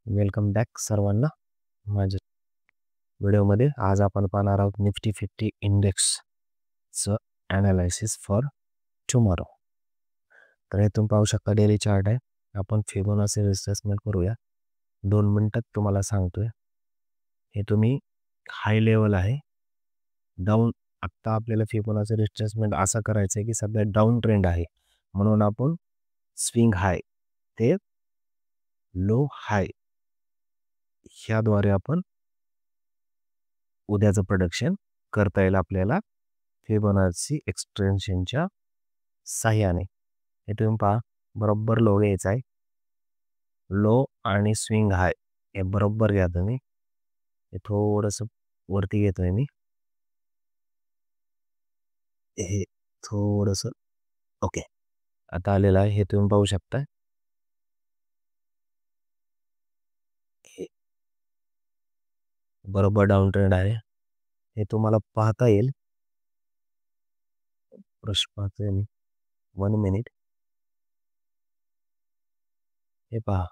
Welcome back सर्वांना माझ्या व्हिडिओमध्ये. आज आपण पाहणार आहोत निफ्टी 50 इंडेक्सचं ॲनालायसिस फॉर टुमॉरो. तर हे तुम्ही पाहू शकता डेली चार्ट आहे. आपण फिबोनाची रिट्रेसमेंट करूया. 2 मिनिटात तुम्हाला सांगतोय. हे तुम्ही हाय लेवल आहे. डाऊन आत्ता आपल्याला फिबोनाची रिट्रेसमेंट असं करायचं आहे की सध्या डाऊन ट्रेंड आहे, म्हणून आपण स्विंग हाय ते लो हाय ह्याद्वारे आपण उद्याचं प्रोडक्शन करता येईल आपल्याला फिबोनाची एक्सटेन्शनच्या साह्याने. हे तुम्ही पहा, बरोबर लो घ्यायचा आहे. लो आणि स्विंग हाय हे बरोबर घ्या तुम्ही. हे थोडंसं वरती घेतोय मी. हे थोडंसं ओके आता आलेलं आहे. हे तुम्ही पाहू शकता. हे बरोबर डाऊन ट्रेंड आहे. हे तुम्हाला पाहता येईल. प्रश्न पाहतोय मी. 1 मिनिट. हे पहा,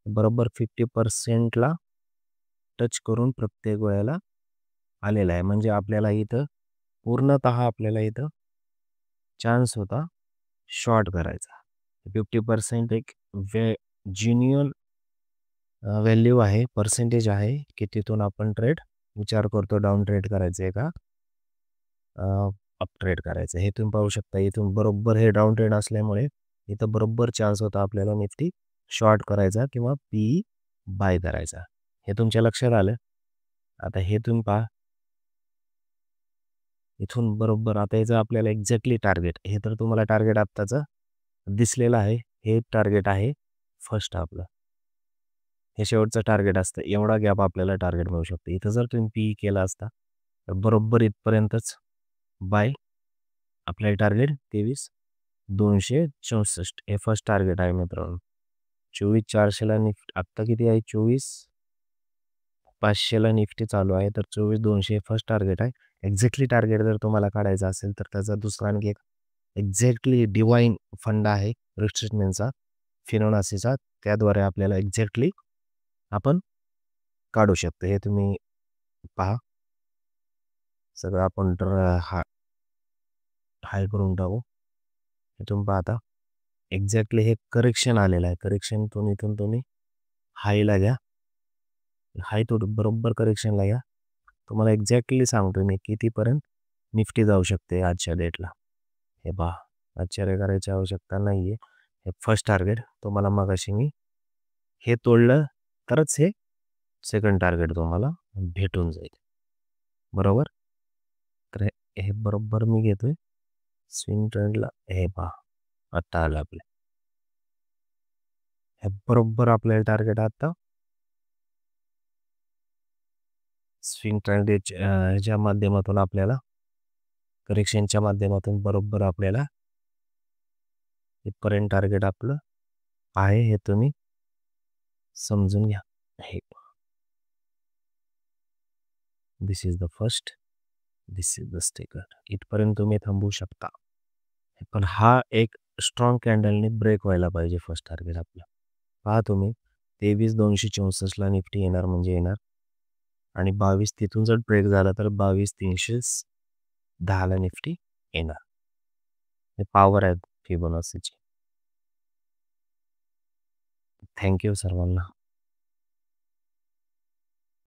बरोबर 50%ला टच करून प्रत्येक वेळेला आलेला आहे. म्हणजे आपल्याला इथं पूर्णतः आपल्याला इथं चान्स होता शॉर्ट करायचा. 50% एक जिन्युअन व्हॅल्यू आहे, पर्सेंटेज आहे की तिथून आपण विचार करतो डाऊन ट्रेड करायचं आहे का अप ट्रेड करायचं. हे तुम्ही पाहू शकता. इथून बरोबर हे डाऊन ट्रेड असल्यामुळे इथं बरोबर चान्स होता आपल्याला निफ्टी शॉर्ट करायचा किंवा पी बाय करायचा. हे तुमच्या लक्षात आलं. आता हे तुम्ही पहा, इथून बरोबर आता याचं आपल्याला एक्झॅक्टली टार्गेट, हे तर तुम्हाला टार्गेट आत्ताचं दिसलेलं आहे. हे टार्गेट आहे फर्स्ट आपलं. हे शेवटचं टार्गेट असतं. एवढा गॅप आपल्याला टार्गेट मिळू शकतो. इथं जर तुम्ही पी केला असता तर बरोबर इथपर्यंतच बाय आपल्याला टार्गेट 23,264 हे फर्स्ट टार्गेट आहे मित्रांनो. 24,400ला निफ्टी आत्ता किती आहे, 24,500ला निफ्टी चालू आहे. तर 24,200 फर्स्ट टार्गेट आहे. एक्झॅक्टली टार्गेट जर तुम्हाला काढायचा असेल तर त्याचा दुसरा आणखी एक एक्झॅक्टली डिवाइन फंड आहे रिट्रेसमेंटचा, फिबोनाचीचा. त्याद्वारे आपल्याला एक्झॅक्टली आपण काढू शकतो. हे तुम्ही पहा. सगळं आपण हाय करून टाकू. हे तुम्ही पाहता एक्झॅक्टली हे करेक्शन आलेलं आहे. करेक्शनतून इथून तुम्ही हायला घ्या. हाय तो बरोबर करेक्शनला घ्या. तुम्हाला एक्झॅक्टली सांगतो मी कितीपर्यंत निफ्टी जाऊ शकते आजच्या डेटला. हे पहा, आश्चर्य करायची आवश्यकता नाही आहे. हे फर्स्ट टार्गेट तुम्हाला मगाशी मी हे तोडलं तरच हे सेकंड टार्गेट तुम्हाला भेटून जाईल. बरोबर. तर हे बरोबर मी घेतोय स्विंग ट्रेंडला. हे पहा, आत्ता आलं आपलं. हे बरोबर आपल्याला टार्गेट आता स्विंग ट्रेंड ह्याच्या माध्यमातून आपल्याला करेक्शनच्या माध्यमातून बरोबर आपल्याला इथपर्यंत टार्गेट आपलं आहे. हे तुम्ही समजून घ्या. हे this is the first, this is the second. इथपर्यंत तुम्ही थांबू शकता. पण हा एक स्ट्रॉंग कॅन्डलने ब्रेक व्हायला पाहिजे फर्स्ट टार्गेट आपलं. पहा तुम्ही, 23,264ला निफ्टी येणार म्हणजे येणार. आणि 22 तिथून जर ब्रेक झाला तर 22,310ला निफ्टी येणार. हे पॉवर आहे फिबोनाचीची. थँक्यू सर्वांना.